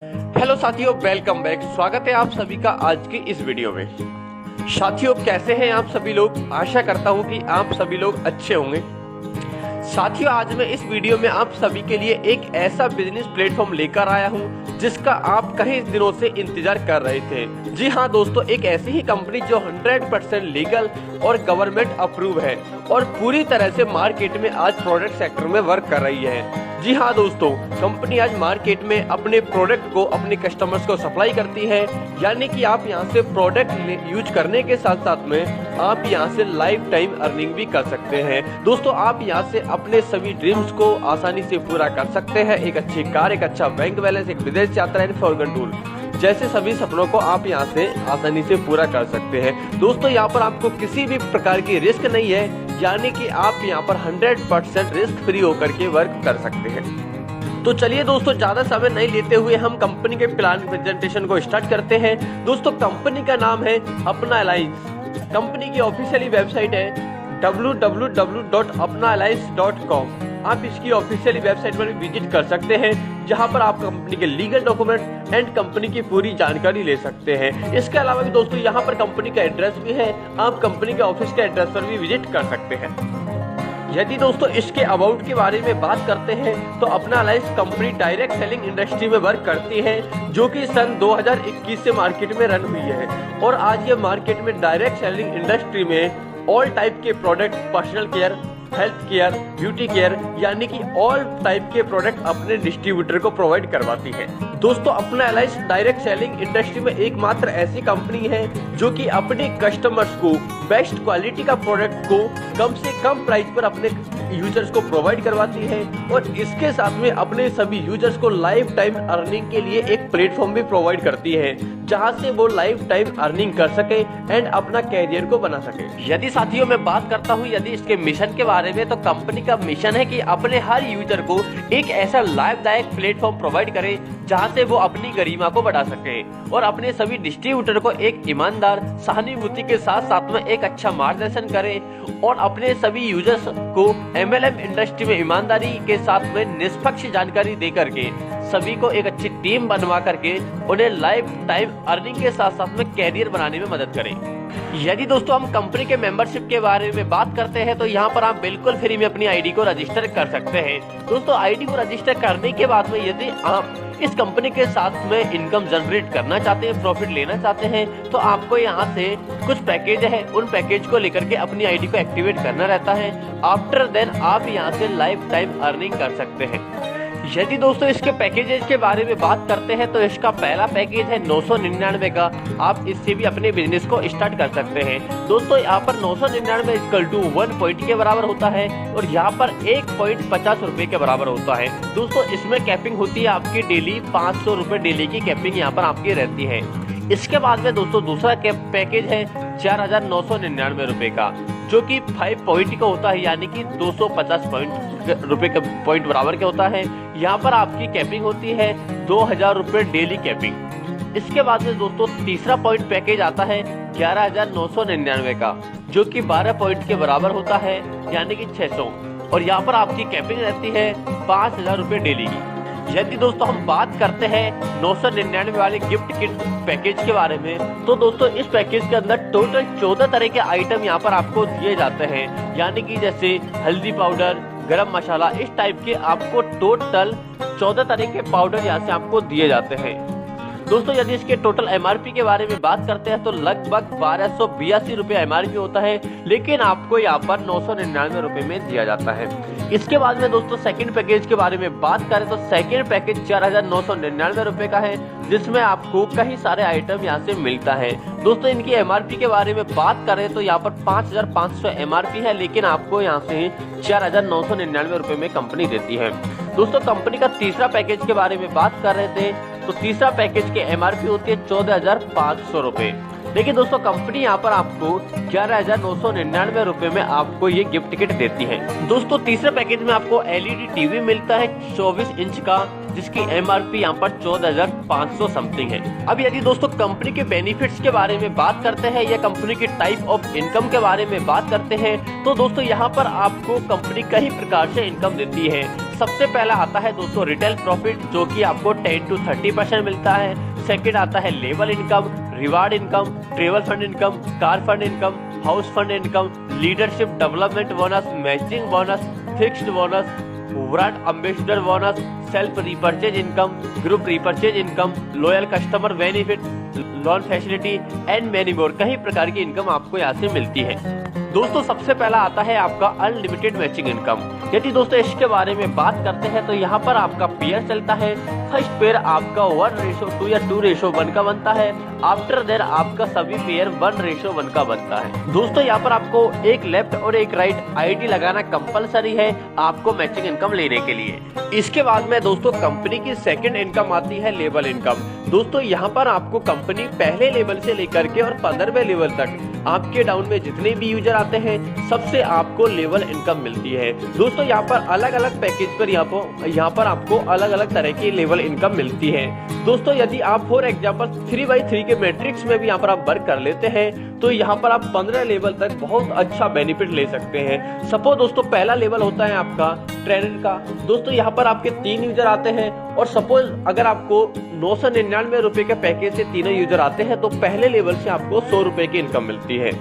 Hello साथियों, welcome back. स्वागत है आप सभी का आज की इस वीडियो में। साथियों, कैसे हैं आप सभी लोग? आशा करता हूं कि आप सभी लोग अच्छे होंगे। साथियों, आज मैं इस वीडियो में आप सभी के लिए एक ऐसा बिजनेस प्लेटफॉर्म लेकर आया हूं जिसका आप कई दिनों से इंतजार कर रहे थे। जी हां दोस्तों, एक ऐसी ही कंपनी जो 100% लीगल और गवर्नमेंट अप्रूव है और पूरी तरह से मार्केट में आज प्रोडक्ट सेक्टर में वर्क कर रही है। जी हाँ दोस्तों, कंपनी आज मार्केट में अपने प्रोडक्ट को अपने कस्टमर्स को सप्लाई करती है। यानी कि आप यहाँ से प्रोडक्ट यूज करने के साथ साथ में आप यहाँ से लाइफ टाइम अर्निंग भी कर सकते हैं। दोस्तों, आप यहाँ से अपने सभी ड्रीम्स को आसानी से पूरा कर सकते हैं। एक अच्छी कार, एक अच्छा बैंक बैलेंस, एक विदेश यात्रा एंड फॉरेन टूर जैसे सभी सपनों को आप यहाँ से आसानी से पूरा कर सकते हैं। दोस्तों, यहाँ पर आपको किसी भी प्रकार की रिस्क नहीं है। यानी कि आप यहाँ पर 100% रिस्क फ्री होकर के वर्क कर सकते हैं। तो चलिए दोस्तों, ज्यादा समय नहीं लेते हुए हम कंपनी के प्लान प्रेजेंटेशन को स्टार्ट करते हैं। दोस्तों, कंपनी का नाम है अपना अलायंस। कंपनी की ऑफिशियली वेबसाइट है www.apnaalliance.com। आप इसकी ऑफिशियली वेबसाइट पर भी विजिट कर सकते हैं, जहां पर आप कंपनी के लीगल डॉक्यूमेंट एंड कंपनी की पूरी जानकारी ले सकते हैं। इसके अलावा भी दोस्तों, यहां पर कंपनी का एड्रेस भी है। आप कंपनी के ऑफिस के एड्रेस पर भी विजिट कर सकते हैं। यदि दोस्तों इसके अबाउट के बारे में बात करते हैं तो अपना alliance company direct selling industry में वर्क करती है, जो कि सन 2021 से मार्केट में रन हुई है। और आज ये मार्केट में डायरेक्ट सेलिंग इंडस्ट्री में ऑल टाइप के product, personal care, health care, beauty care, यानी कि ऑल टाइप के प्रोडक्ट अपने डिस्ट्रीब्यूटर को प्रोवाइड करवाती है। दोस्तों, अपना अलायंस डायरेक्ट सेलिंग इंडस्ट्री में एकमात्र ऐसी कंपनी है जो कि अपने कस्टमर्स को बेस्ट क्वालिटी का प्रोडक्ट को कम से कम प्राइस पर अपने यूजर्स को प्रोवाइड करवाती है। और इसके साथ में अपने सभी यूजर्स को लाइफ टाइम अर्निंग के लिए एक प्लेटफॉर्म भी प्रोवाइड करती है, जहां से वो लाइफ टाइम अर्निंग कर सके एंड अपना कैरियर को बना सके। यदि साथियों मैं बात करता हूं यदि इसके मिशन के बारे में, तो कंपनी का मिशन है कि अपने हर यूजर को एक ऐसा लाभदायक प्लेटफॉर्म प्रोवाइड करे जहां से वो अपनी गरिमा को बढ़ा सके और अपने सभी डिस्ट्रीब्यूटर को एक ईमानदार सहानुभूति के साथ साथ में एक अच्छा मार्गदर्शन करे और अपने सभी यूजर्स को MLM इंडस्ट्री में ईमानदारी के साथ में निष्पक्ष जानकारी दे करके सभी को एक अच्छी टीम बनवा करके उन्हें लाइफ टाइम अर्निंग के साथ साथ में कैरियर बनाने में मदद करें। यदि दोस्तों हम कंपनी के मेंबरशिप के बारे में बात करते हैं तो यहाँ पर आप बिल्कुल फ्री में अपनी आईडी को रजिस्टर कर सकते हैं। दोस्तों, आईडी को रजिस्टर करने के बाद में यदि आप इस कंपनी के साथ में इनकम जनरेट करना चाहते हैं, प्रॉफिट लेना चाहते हैं, तो आपको यहाँ से कुछ पैकेज है, उन पैकेज को लेकर के अपनी आईडी को एक्टिवेट करना रहता है। आफ्टर देन आप यहाँ से लाइफ टाइम अर्निंग कर सकते हैं। यदि दोस्तों इसके पैकेजेस के बारे में बात करते हैं तो इसका पहला पैकेज है 999 का। आप इससे भी अपने बिजनेस को स्टार्ट कर सकते हैं। दोस्तों, यहाँ पर 999 इक्वल टू 1 पॉइंट के बराबर होता है और यहाँ पर 1.50 रुपए के बराबर होता है। दोस्तों, इसमें कैपिंग होती है आपकी डेली 500 रुपए डेली की कैपिंग यहाँ पर आपकी रहती है। इसके बाद में दोस्तों दूसरा पैकेज है 4,999 रुपए का, जो कि 5 पॉइंट का होता है, यानी कि 250 रुपए का पॉइंट बराबर का होता है। यहाँ पर आपकी कैपिंग होती है 2,000 रुपए डेली कैपिंग। इसके बाद में दोस्तों तीसरा पॉइंट पैकेज आता है 11,999 का, जो कि 12 पॉइंट के बराबर होता है, यानी कि 600। और यहाँ पर आपकी कैपिंग रहती है 5,000 रुपए डेली की। यदि दोस्तों हम बात करते हैं 999 वाले गिफ्ट किट पैकेज के बारे में, तो दोस्तों इस पैकेज के अंदर टोटल 14 तरह के आइटम यहाँ पर आपको दिए जाते हैं। यानी कि जैसे हल्दी पाउडर, गरम मसाला, इस टाइप के आपको टोटल 14 तरह के पाउडर यहाँ से आपको दिए जाते हैं। दोस्तों, यदि इसके टोटल MRP के बारे में बात करते हैं तो लगभग 1282 रुपए MRP होता है, लेकिन आपको यहाँ पर 999 रुपए में दिया जाता है। इसके बाद में दोस्तों सेकंड पैकेज के बारे में बात करें तो सेकंड पैकेज 4,999 रुपए का है, जिसमें आपको कई सारे आइटम यहाँ से मिलता है। दोस्तों, इनकी MRP के बारे में बात करें तो यहाँ पर 5,500 MRP है, लेकिन आपको यहाँ से 4,999 रुपए में कंपनी देती है। दोस्तों, कंपनी का तीसरा पैकेज के बारे में बात कर रहे थे तो तीसरा पैकेज के MRP होती है 14,500 रुपए, लेकिन दोस्तों कंपनी यहाँ पर आपको 11,999 रुपए में आपको ये गिफ्ट किट देती है। दोस्तों, तीसरे पैकेज में आपको LED टीवी मिलता है 24 इंच का, जिसकी MRP यहाँ पर 14,500 समथिंग है। अब यदि दोस्तों कंपनी के बेनिफिट्स के बारे में बात करते हैं या कंपनी के टाइप ऑफ इनकम के बारे में बात करते हैं, तो दोस्तों यहाँ पर आपको कंपनी कई प्रकार से इनकम देती है। सबसे पहला आता है दोस्तों रिटेल प्रॉफिट, जो कि आपको 10 to 30% मिलता है। सेकंड आता है level income, reward income, travel fund income, car fund income, house fund income, leadership development bonus, matching bonus, fixed bonus, brand ambassador bonus, self repurchase income, group repurchase income, loyal customer benefit, loan facility and many more. कई प्रकार की income आपको यहाँ से मिलती है। दोस्तों सबसे पहला आता है आपका अनलिमिटेड मैचिंग इनकम। यदि दोस्तों इसके बारे में बात करते हैं तो यहाँ पर आपका पेयर चलता है। फर्स्ट पेयर आपका 1:2 या 2:1 का बनता है। आफ्टर देयर आपका सभी पेयर 1:1 का बनता है। दोस्तों यहाँ पर आपको एक लेफ्ट और एक राइट आईडी लगाना कंपलसरी है आपको मैचिंग इनकम लेने के लिए। इसके बाद में दोस्तों कंपनी की सेकंड इनकम आती है लेवल इनकम। दोस्तों यहाँ पर आपको कंपनी पहले लेवल से लेकर के और 15वें लेवल तक आपके डाउन में जितने भी यूजर आते हैं सबसे आपको लेवल इनकम मिलती है। दोस्तों यहाँ पर अलग अलग पैकेज पर यहाँ पर आपको अलग अलग तरह की लेवल इनकम मिलती है। दोस्तों यदि आप फॉर एग्जांपल 3x3 के मैट्रिक्स में भी यहाँ पर आप वर्क कर लेते हैं तो यहाँ पर आप 15 लेवल तक बहुत अच्छा बेनिफिट ले सकते हैं। सपोज दोस्तों पहला लेवल होता है आपका ट्रेनर का। दोस्तों यहाँ पर आपके 3 यूजर आते हैं और सपोज अगर आपको 999 रुपए के पैकेज से 3 यूजर आते हैं तो पहले लेवल से आपको 100 रुपए की इनकम मिलती है,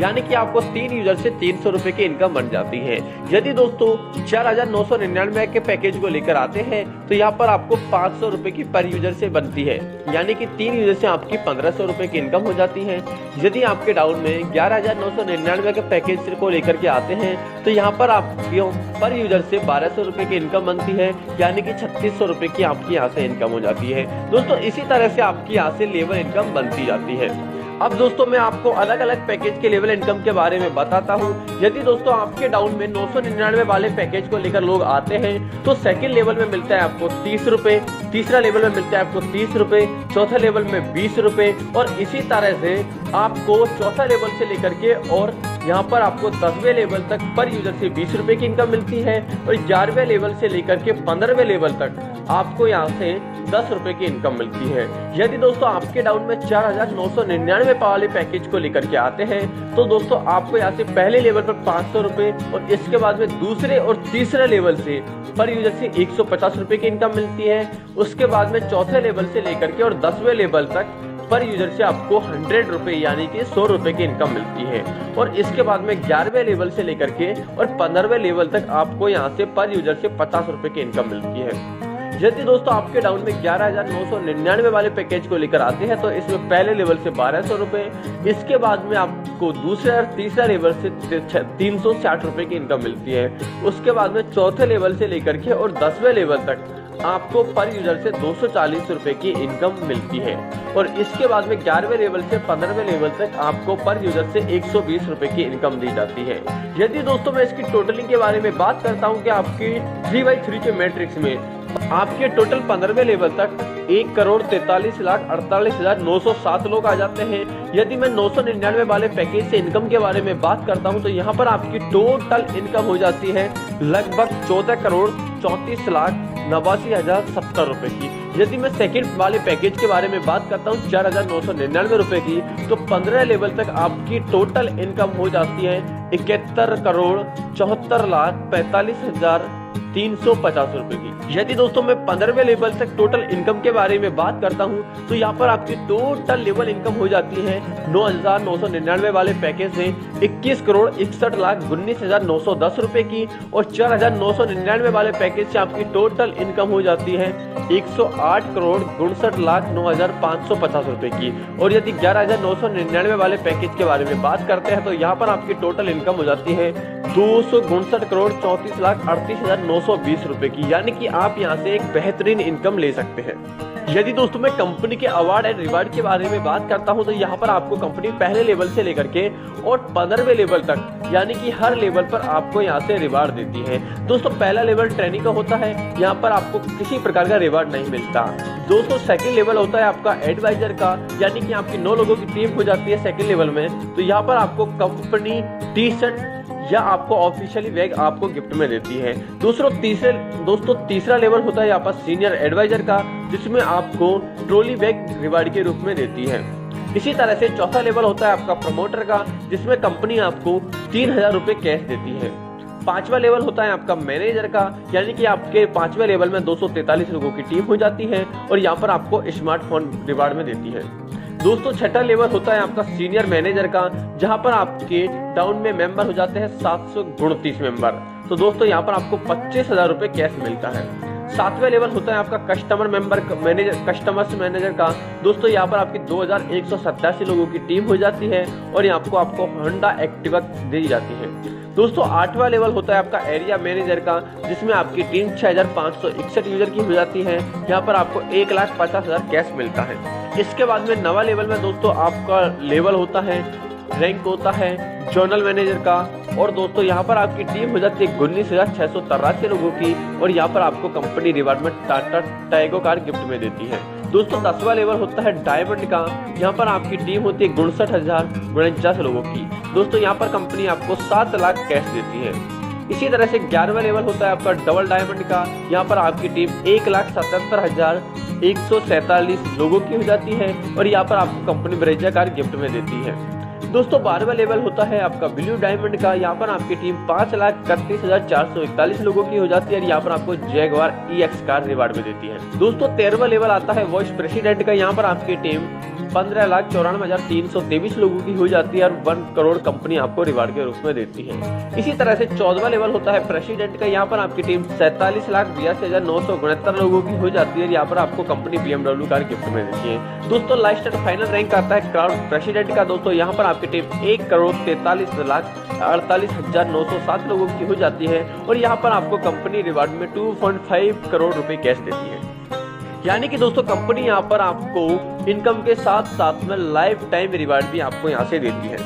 यानी कि आपको 3 यूजर से 300 रुपए की इनकम बन जाती है। यदि दोस्तों 4999 के पैकेज को लेकर आते हैं तो यहाँ पर आपको 500 रुपए की पर यूजर से बनती है, यानी कि 3 यूजर से आपकी 1500 रुपए की इनकम हो जाती है। यदि आपके डाउन में 11999 के पैकेज को लेकर के आते हैं तो यहाँ पर आपकी पर यूजर से 1200 रुपए की इनकम बनती है, यानी कि 3600 रुपए की आपकी यहाँ से इनकम हो जाती है। दोस्तों इसी तरह से आपकी यहाँ से लेवल इनकम बनती जाती है। अब दोस्तों मैं आपको अलग अलग पैकेज के लेवल इनकम के बारे में बताता हूँ। यदि दोस्तों आपके डाउन में 999 वाले पैकेज को लेकर लोग आते हैं तो सेकंड लेवल में मिलता है आपको 30 रुपए, तीसरा लेवल में मिलता है आपको 30 रुपए, चौथा लेवल में 20 रुपए और इसी तरह से आपको चौथा लेवल से लेकर के और यहाँ पर आपको 10वें लेवल तक पर यूजर से 20 रुपए की इनकम मिलती है और 11वें लेवल से लेकर के 15वें लेवल तक आपको यहाँ से 10 रुपए की इनकम मिलती है। यदि दोस्तों आपके डाउन में 4999 वाले पैकेज को लेकर के आते हैं तो दोस्तों आपको यहाँ से पहले लेवल पर 500 रुपए और इसके बाद में दूसरे और तीसरे लेवल से पर यूजर से 150 रुपए की इनकम मिलती है। उसके बाद में चौथे लेवल से लेकर के और 10वें लेवल तक पर यूजर से आपको 100 रुपए यानी कि 100 रुपए की इनकम मिलती है और इसके बाद में 11वें लेवल से लेकर के और 15वें लेवल तक आपको यहाँ से पर यूजर से 50 रुपए की इनकम मिलती है। यदि दोस्तों आपके डाउन में 11999 वाले पैकेज को लेकर आते हैं तो इसमें पहले लेवल से 1200 रुपए, इसके बाद में आपको दूसरे और तीसरा लेवल से 360 रुपए की इनकम मिलती है। उसके बाद में चौथे लेवल से लेकर के और 10वें लेवल तक आपको पर यूजर से 240 रुपए की इनकम मिलती है और इसके बाद में 11वें लेवल से 15वें लेवल तक आपको पर यूजर से 120 रुपए की इनकम दी जाती है। यदि दोस्तों मैं इसकी टोटलिंग के बारे में बात करता हूं कि आपकी 3x3 के मैट्रिक्स में आपके टोटल 15वें लेवल तक 1,43,48,907 लोग आ जाते हैं। यदि मैं 999 वाले पैकेज से इनकम के बारे में बात करता हूं तो यहाँ पर आपकी टोटल इनकम हो जाती है लगभग 14,34,89,070 रुपए की। यदि मैं सेकंड वाले पैकेज के बारे में बात करता हूँ 4,999 रुपए की तो 15 लेवल तक आपकी टोटल इनकम हो जाती है 71,74,45,350 रुपए की। यदि दोस्तों मैं 15वें लेवल तक टोटल इनकम के बारे में बात करता हूं तो यहाँ पर आपकी टोटल लेवल इनकम हो जाती है 9,999 वाले पैकेज से 21,61,19,910 रुपए की और 4,999 वाले पैकेज से आपकी टोटल इनकम हो जाती है 108,59,09,550 रुपए की। और यदि 11,999 वाले पैकेज के बारे में बात करते हैं तो यहाँ पर आपकी टोटल इनकम हो जाती है 259,34,38,920 रुपए की, यानी कि आप यहाँ से एक बेहतरीन इनकम ले सकते हैं। यदि दोस्तों मैं कंपनी के अवार्ड एंड रिवार्ड के बारे में बात करता हूं तो यहाँ पर आपको कंपनी पहले लेवल से लेकर के और 15वें लेवल तक यानी कि हर लेवल पर आपको यहाँ से रिवार्ड देती है। दोस्तों पहला लेवल ट्रेनिंग का होता है, यहाँ पर आपको किसी प्रकार का रिवार्ड नहीं मिलता। दोस्तों सेकंड लेवल होता है आपका एडवाइजर का, यानी कि आपकी 9 लोगों की टीम हो जाती है सेकंड लेवल में, तो यहाँ पर आपको कंपनी टी शर्ट या आपको ऑफिशियली बैग आपको गिफ्ट में देती है। दोस्तों तीसरा लेवल होता है यहाँ पर सीनियर एडवाइजर का, जिसमें आपको ट्रॉली बैग रिवार्ड के रूप में देती है। इसी तरह से चौथा लेवल होता है आपका प्रमोटर का, जिसमें कंपनी आपको 3,000 रुपए कैश देती है। पांचवा लेवल होता है आपका मैनेजर का, यानी कि आपके पांचवें लेवल में 243 लोगों की टीम हो जाती है और यहाँ पर आपको स्मार्टफोन रिवार्ड में देती है। दोस्तों छठा लेवल होता है आपका सीनियर मैनेजर का, जहां पर आपके डाउन में मेंबर हो जाते हैं 729 मेंबर। तो दोस्तों यहाँ पर आपको 25,000 रुपए कैश मिलता है। सातवें लेवल होता है आपका कस्टमर्स मैनेजर का। दोस्तों यहाँ पर आपकी 2187 लोगों की टीम हो जाती है और यहाँ आपको होंडा एक्टिवा दी जाती है। दोस्तों आठवां लेवल होता है आपका एरिया मैनेजर का, जिसमें आपकी टीम 6561 यूजर की हो जाती है। यहाँ पर आपको 1,50,000 कैश मिलता है। इसके बाद में नवा लेवल में दोस्तों आपका लेवल होता है, रैंक होता है जोनल मैनेजर का, और दोस्तों यहाँ पर आपकी टीम हो जाती है 19,683 लोगों की और यहाँ पर आपको कंपनी रिवार्ड में टाटा टैगो कार गिफ्ट में देती है। दोस्तों 10वां लेवल होता है डायमंड का, यहाँ पर आपकी टीम होती है 59,049 लोगों की। दोस्तों यहाँ पर कंपनी आपको 7 लाख कैश देती है। इसी तरह से 11वां लेवल होता है आपका डबल डायमंड का, यहाँ पर आपकी टीम 1,77,147 लोगों की हो जाती है और यहाँ पर आपको कंपनी ब्रेजा कार गिफ्ट में देती है। दोस्तों 12वां लेवल होता है आपका ब्लू डायमंड का, यहाँ पर आपकी टीम 5,31,441 लोगों की हो जाती है और यहाँ पर आपको जैगवार EX कार रिवार्ड में देती है। दोस्तों 13वां लेवल आता है वाइस प्रेसिडेंट का, यहाँ पर आपकी टीम 15,94,323 लोगों की हो जाती है और 1 करोड़ कंपनी आपको रिवार्ड के रूप में देती है। इसी तरह से 14वां लेवल होता है प्रेसिडेंट का, यहाँ पर आपकी टीम 47,82,969 लोगों की हो जाती है और यहाँ पर आपको कंपनी BMW कार गिफ्ट में देती है। दोस्तों लास्ट एंड फाइनल रैंक आता है क्राउड प्रेसिडेंट का। दोस्तों यहाँ पर आपकी टीम 1,43,48,907 लोगों की हो जाती है और यहाँ पर आपको कंपनी रिवार्ड में 2.5 करोड़ रुपए कैश देती है। यानी कि दोस्तों कंपनी यहाँ पर आपको इनकम के साथ साथ में लाइफ टाइम रिवार्ड भी आपको यहाँ से देती है।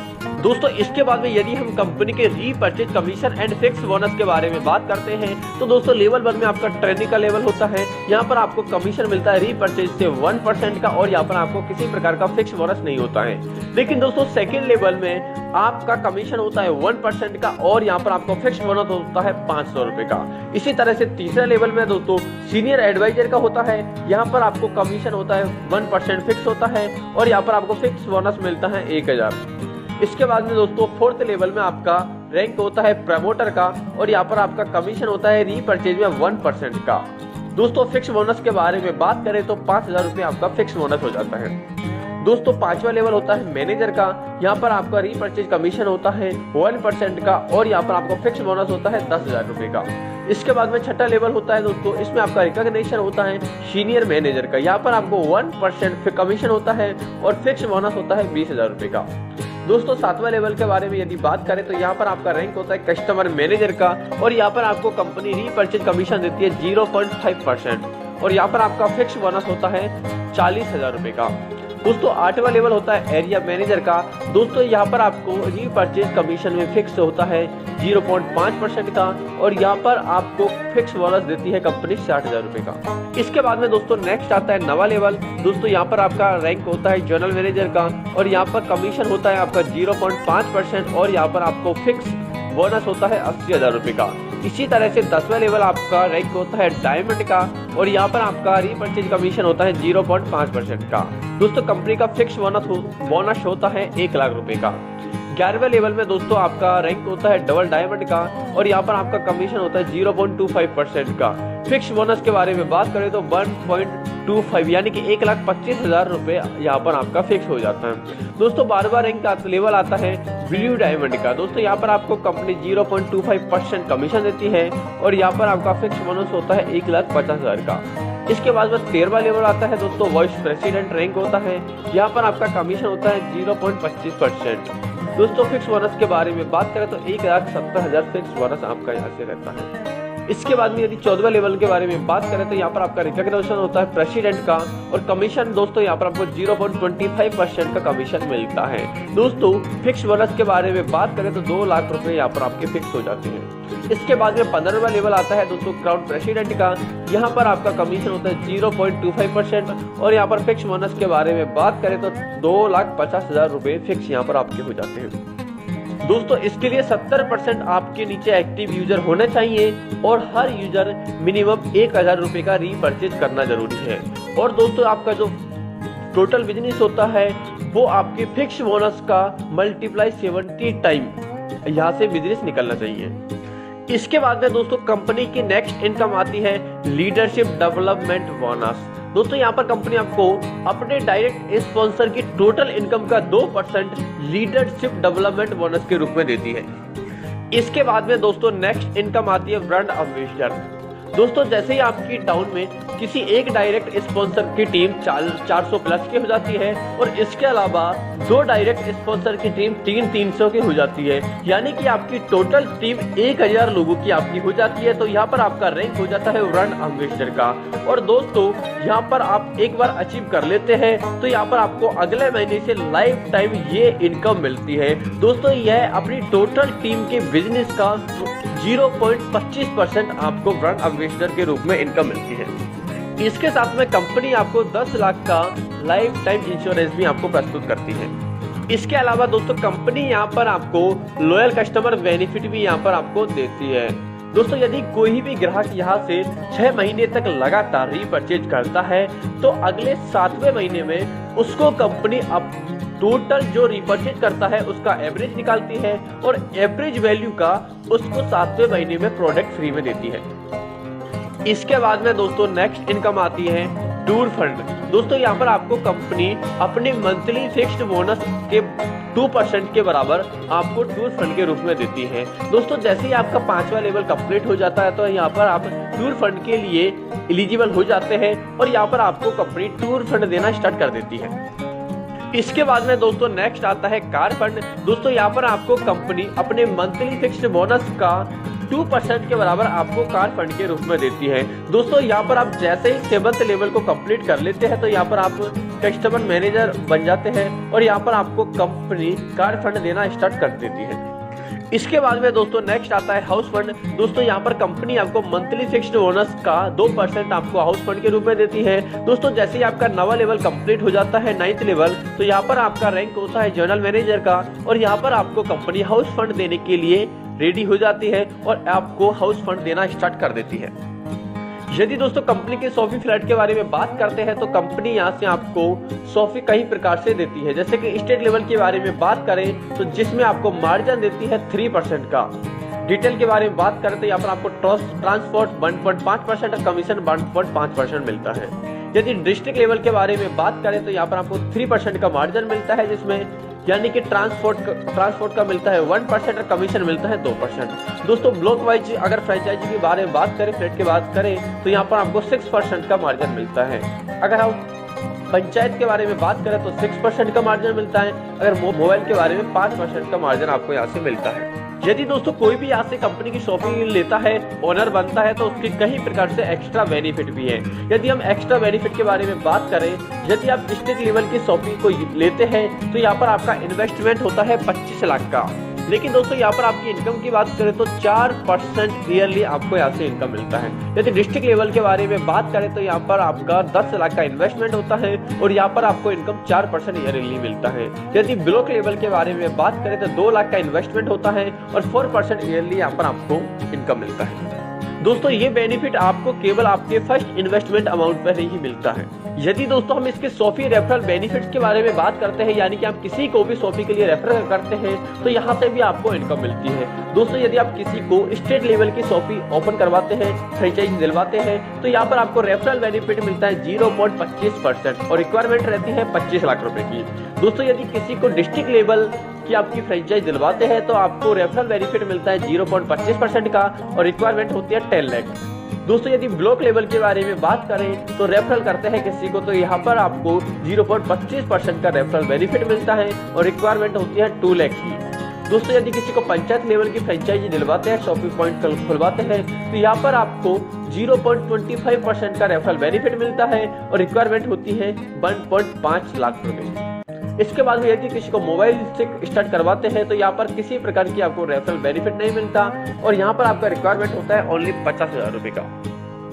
दोस्तों इसके बाद में यदि हम कंपनी के repurchase commission and fix bonus के बारे में बात करते हैं तो दोस्तों लेवल 1 में आपका ट्रेनिंग का लेवल होता है। यहाँ पर आपको कमीशन मिलता है रीपर्चेज से 1% का और यहाँ पर आपको किसी प्रकार का फिक्स बोनस नहीं होता है। लेकिन दोस्तों सेकेंड लेवल में आपका कमीशन होता है 1% का और यहाँ पर आपको फिक्स बोनस होता है 500 रुपए का। इसी तरह से तीसरे लेवल में दोस्तों सीनियर एडवाइजर का होता है, यहाँ पर आपको कमीशन होता है 1% फिक्स होता है और यहाँ पर आपको फिक्स बोनस मिलता है 1,000। इसके बाद में दोस्तों फोर्थ लेवल में आपका रैंक होता है प्रमोटर का और यहाँ पर आपका कमीशन होता है रीपर्चेज में 1% का। दोस्तों फिक्स बोनस के बारे में बात करें तो 5,000 रुपये आपका फिक्स बोनस हो जाता है। दोस्तों 5वां लेवल होता है मैनेजर का, यहाँ पर आपका रीपर्चेज कमीशन होता है 1% का और यहाँ पर आपको फिक्स बोनस होता है 10,000 रुपये का। इसके बाद में छठा लेवल होता है दोस्तों, इसमें आपका रिकॉग्निशन होता है सीनियर मैनेजर का, यहाँ पर आपको 1% कमीशन होता है और फिक्स बोनस होता है 20,000 रुपये का। दोस्तों 7वां लेवल के बारे में यदि बात करें तो यहाँ पर आपका रैंक होता है कस्टमर मैनेजर का और यहाँ पर आपको कंपनी रीपर्चेज कमीशन देती है 0.5% और यहाँ पर आपका फिक्स बोनस होता है 40,000 रुपये का। दोस्तों 8वां लेवल होता है एरिया मैनेजर का। दोस्तों यहाँ पर आपको रीपर्चेज कमीशन में फिक्स होता है 0.5% का और यहाँ पर आपको फिक्स बोनस देती है कंपनी 60,000 रुपये का। इसके बाद में दोस्तों नेक्स्ट आता है 9वां लेवल। दोस्तों यहाँ पर आपका रैंक होता है जनरल मैनेजर का और यहाँ पर कमीशन होता है आपका 0.5% और यहाँ पर आपको फिक्स बोनस होता है 80,000 रुपये का। इसी तरह से 10वां लेवल आपका रैंक होता है डायमंड का और यहाँ पर आपका रीपर्चेज कमीशन होता है 0.5% का। दोस्तों कंपनी का फिक्स बोनस होता है 1 लाख रुपए का। 11वें लेवल में दोस्तों आपका रैंक होता है डबल डायमंड का और यहाँ पर आपका कमीशन होता है 0.25% का। फिक्स बोनस के बारे में बात करें तो 1.25 यानी कि 1,25,000 रुपये यहाँ पर आपका फिक्स हो जाता है। दोस्तों 12वां रैंक का लेवल आता है ब्लू डायमंड का। दोस्तों यहाँ पर आपको कंपनी 0.25% कमीशन देती है और यहाँ पर आपका फिक्स बोनस होता है 1,50,000 का। इसके बाद बस 13वां लेवल आता है दोस्तों वाइस प्रेसिडेंट रैंक होता है। यहाँ पर आपका कमीशन होता है 0.25%। दोस्तों फिक्स बोनस के बारे में बात करें तो 1,70,000 फिक्स बोनस आपका यहाँ से रहता है। इसके बाद में यदि 14वें लेवल के बारे में बात करें तो यहाँ पर आपका रिकॉग्निशन होता है प्रेसिडेंट का और कमीशन दोस्तों यहाँ पर आपको 0.25% का कमीशन मिलता है। दोस्तों फिक्स बोनस के बारे में बात करें तो 2 लाख रुपए यहाँ पर आपके फिक्स हो जाते हैं। इसके बाद में 15वां लेवल आता है दोस्तों क्राउड प्रेसिडेंट का। यहाँ पर आपका कमीशन होता है 0.25% और यहाँ पर फिक्स बोनस के बारे में बात करें तो 2,50,000 रुपए फिक्स यहाँ पर आपके हो जाते हैं। दोस्तों इसके लिए 70% आपके नीचे एक्टिव यूजर होने चाहिए और हर यूजर मिनिमम 1,000 रुपए का रीपर्चेज करना जरूरी है। और दोस्तों आपका जो टोटल बिजनेस होता है वो आपके फिक्स बोनस का मल्टीप्लाई 70 टाइम यहाँ से बिजनेस निकलना चाहिए। इसके बाद में दोस्तों कंपनी की नेक्स्ट इनकम आती है लीडरशिप डेवलपमेंट बोनस। दोस्तों यहाँ पर कंपनी आपको अपने डायरेक्ट स्पॉन्सर की टोटल इनकम का 2% लीडरशिप डेवलपमेंट बोनस के रूप में देती है। इसके बाद में दोस्तों नेक्स्ट इनकम आती है ब्रांड एम्बेसडर। दोस्तों जैसे ही आपकी टाउन में किसी एक डायरेक्ट स्पॉन्सर की टीम 400 प्लस की हो जाती है और इसके अलावा 2 डायरेक्ट स्पॉन्सर की टीम 300 की हो जाती है, यानी कि आपकी टोटल टीम 1000 लोगों की आपकी हो जाती है, तो यहाँ पर आपका रैंक हो जाता है ब्रांड एम्बेसडर का। और दोस्तों यहाँ पर आप एक बार अचीव कर लेते हैं तो यहाँ पर आपको अगले महीने से लाइफ टाइम ये इनकम मिलती है। दोस्तों यह अपनी टोटल टीम के बिजनेस का 0.25% आपको ब्रांड एम्बेसडर के रूप में इनकम मिलती है। इसके साथ में कंपनी आपको 10 लाख का लाइफ टाइम इंश्योरेंस भी आपको प्रस्तुत करती है। इसके अलावा दोस्तों कंपनी यहाँ पर आपको लॉयल कस्टमर बेनिफिट भी यहाँ पर आपको देती है। दोस्तों यदि कोई भी ग्राहक यहाँ से 6 महीने तक लगातार रीपरचेज करता है तो अगले 7वें महीने में उसको कंपनी अब टोटल जो रीपरचेज करता है उसका एवरेज निकालती है और एवरेज वैल्यू का उसको 7वें महीने में प्रोडक्ट फ्री में देती है। इसके बाद में दोस्तों नेक्स्ट इनकम आती है टूर फंड। दोस्तों यहाँ पर आपको कंपनी अपने मंथली फिक्स्ड बोनस के 2% के बराबर आपको टूर फंड के रूप में देती है। दोस्तों जैसे ही आपका 5वां लेवल कंप्लीट हो जाता है तो यहाँ पर आप टूर फंड के लिए एलिजिबल हो जाते हैं और यहाँ पर आपको कंपनी टूर फंड देना स्टार्ट कर देती है। इसके बाद में दोस्तों नेक्स्ट आता है कार फंड। दोस्तों यहाँ पर आपको कंपनी अपने मंथली फिक्स्ड बोनस का 2% के बराबर आपको कार फंड के रूप में देती है। दोस्तों यहाँ पर आप जैसे ही 7th लेवल को कंप्लीट कर लेते हैं तो यहाँ पर आप कस्टमर मैनेजर बन जाते हैं और यहाँ पर आपको कंपनी कार फंड देना स्टार्ट कर देती है। इसके बाद में दोस्तों नेक्स्ट आता है हाउस फंड। दोस्तों यहाँ पर कंपनी आपको मंथली फिक्स्ड बोनस का 2% आपको हाउस फंड के रूप में देती है। दोस्तों जैसे ही आपका 9वां लेवल कंप्लीट हो जाता है 9th लेवल तो यहाँ पर आपका रैंक होता है जनरल मैनेजर का और यहाँ पर आपको कंपनी हाउस फंड देने के लिए रेडी हो जाती है और आपको हाउस फंड देना स्टार्ट कर देती है। यदि दोस्तों कंपनी के सोफी फ्लैट के बारे में बात करते हैं तो कंपनी यहाँ से आपको सोफी कई प्रकार से देती है। जैसे कि स्टेट लेवल के बारे में बात करें तो जिसमें आपको मार्जिन देती है 3% का। डिटेल के बारे में बात करें तो यहाँ पर आपको ट्रांसपोर्ट 1.5% और कमीशन 1.5% मिलता है। यदि डिस्ट्रिक्ट लेवल के बारे में बात करें तो यहाँ पर आपको 3% का मार्जिन मिलता है, जिसमें यानी कि ट्रांसपोर्ट का मिलता है 1% और कमीशन मिलता है 2%। दोस्तों ब्लॉक वाइज अगर फ्रेंचाइजी के बारे में बात करें, फ्लैट की बात करें तो यहाँ पर आपको 6% का मार्जिन मिलता है। अगर हम पंचायत के बारे में बात करें तो 6% का मार्जिन मिलता है। अगर मोबाइल के बारे में 5% का मार्जिन आपको यहाँ से मिलता है। यदि दोस्तों कोई भी यहाँ से कंपनी की शॉपिंग लेता है, ओनर बनता है, तो उसके कई प्रकार से एक्स्ट्रा बेनिफिट भी है। यदि हम एक्स्ट्रा बेनिफिट के बारे में बात करें, यदि आप स्टेट लेवल की शॉपिंग को लेते हैं तो यहाँ पर आपका इन्वेस्टमेंट होता है 25 लाख का। लेकिन दोस्तों यहाँ पर आपकी इनकम की बात करें तो 4% ईयरली आपको यहाँ से इनकम मिलता है। यदि डिस्ट्रिक्ट लेवल के बारे में बात करें तो यहाँ पर आपका 10 लाख का इन्वेस्टमेंट होता है और यहाँ पर आपको इनकम 4% ईयरली मिलता है। यदि ब्लॉक लेवल के बारे में बात करें तो 2 लाख का इन्वेस्टमेंट होता है और 4% ईयरली यहाँ पर आपको इनकम मिलता है। दोस्तों ये बेनिफिट आपको केवल आपके फर्स्ट इन्वेस्टमेंट अमाउंट पर ही मिलता है। यदि दोस्तों हम इसके सोफी रेफरल बेनिफिट्स के बारे में बात करते हैं, यानी कि आप किसी को भी सोफी के लिए रेफर करते हैं तो यहाँ से भी आपको इनकम मिलती है। दोस्तों यदि आप किसी को स्टेट लेवल की सोफी ओपन करवाते हैं, फ्रेंचाइजी दिलवाते हैं, तो यहाँ पर आपको रेफरल बेनिफिट मिलता है 0.25% और रिक्वायरमेंट रहती है 25 लाख रुपए की। दोस्तों यदि किसी को डिस्ट्रिक्ट लेवल की आपकी फ्रेंचाइज दिलवाते हैं तो आपको रेफरल बेनिफिट मिलता है 0.25% का और रिक्वायरमेंट होती है 10 लाख। दोस्तों यदि ब्लॉक लेवल के बारे में बात करें तो रेफरल करते हैं किसी को तो यहाँ पर आपको 0.25% का रेफरल बेनिफिट मिलता है और रिक्वायरमेंट होती है 2 लाख की। दोस्तों यदि किसी को पंचायत लेवल की फ्रेंचाइजी दिलवाते हैं, शॉपिंग पॉइंट खुलवाते हैं, तो यहाँ पर आपको 0.25% का रेफरल बेनिफिट मिलता है और रिक्वायरमेंट होती है 1.5 लाख रुपए। इसके बाद यदि किसी को मोबाइल से स्टार्ट करवाते हैं तो यहाँ पर किसी प्रकार की आपको रेफरल बेनिफिट नहीं मिलता और यहाँ पर आपका रिक्वायरमेंट होता है ओनली 50,000 रुपए का।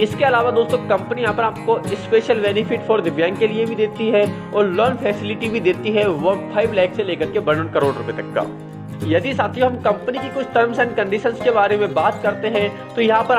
इसके अलावा दोस्तों कंपनी यहाँ पर आपको स्पेशल बेनिफिट फॉर दिव्यांग के लिए भी देती है और लोन फैसिलिटी भी देती है 5 लाख से लेकर के 1 करोड़ रुपए तक का। यदि साथियों हम कंपनी की कुछ टर्म्स एंड कंडीशंस के बारे में बात करते हैं तो यहाँ पर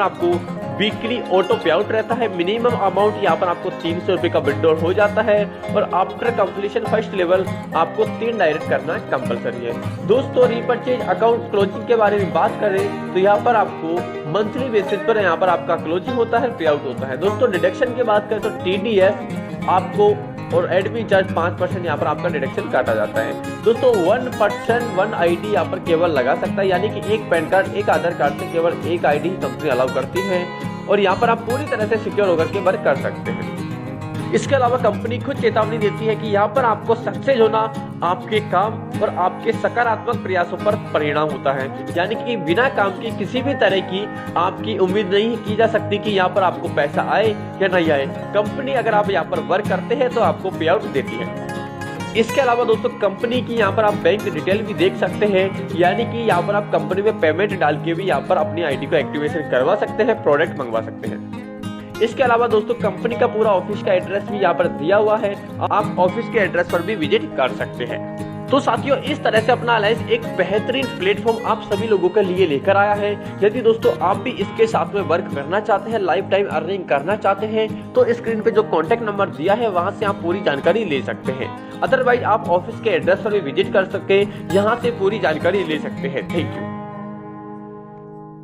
आपको वीकली ऑटो पे आउट रहता है। मिनिमम अमाउंट यहाँ पर आपको 300 रुपये का विड्रॉल हो जाता है और आफ्टर कंप्लीशन फर्स्ट लेवल आपको 3 डायरेक्ट करना कंपलसरी है। दोस्तों रीपरचेज अकाउंट क्लोजिंग के बारे में बात करें तो यहाँ पर आपको मंथली बेसिस पर यहाँ पर आपका क्लोजिंग होता है, पे आउट होता है। दोस्तों डिडक्शन की बात करें तो TDS आपको और एडमिन चार्ज 5% यहाँ पर आपका डिडक्शन काटा जाता है। दोस्तों 1% 1 ID यहाँ पर केवल लगा सकता है, यानी कि एक पैन कार्ड एक आधार कार्ड से केवल एक ID ही कंपनी अलाउ करती है और यहाँ पर आप पूरी तरह से सिक्योर होकर के वर्क कर सकते हैं। इसके अलावा कंपनी खुद चेतावनी देती है कि यहाँ पर आपको सक्सेस होना आपके काम और आपके सकारात्मक प्रयासों पर परिणाम होता है, यानी कि बिना काम की किसी भी तरह की आपकी उम्मीद नहीं की जा सकती कि यहाँ पर आपको पैसा आए या नहीं आए। कंपनी अगर आप यहाँ पर वर्क करते हैं तो आपको पे आउट देती है। इसके अलावा दोस्तों कंपनी की यहाँ पर आप बैंक डिटेल भी देख सकते हैं, यानी कि यहाँ पर आप कंपनी में पेमेंट डाल के भी यहाँ पर अपनी ID को एक्टिवेशन करवा सकते हैं, प्रोडक्ट मंगवा सकते हैं। इसके अलावा दोस्तों कंपनी का पूरा ऑफिस का एड्रेस भी यहाँ पर दिया हुआ है, आप ऑफिस के एड्रेस पर भी विजिट कर सकते हैं। तो साथियों इस तरह से अपना अलायंस एक बेहतरीन प्लेटफॉर्म आप सभी लोगों के लिए लेकर आया है। यदि दोस्तों आप भी इसके साथ में वर्क करना चाहते हैं, लाइफ टाइम अर्निंग करना चाहते हैं, तो स्क्रीन पे जो कॉन्टेक्ट नंबर दिया है वहां से आप पूरी जानकारी ले सकते हैं। अदरवाइज आप ऑफिस के एड्रेस पर भी विजिट कर सकते हैं, यहाँ से पूरी जानकारी ले सकते हैं। Thank you.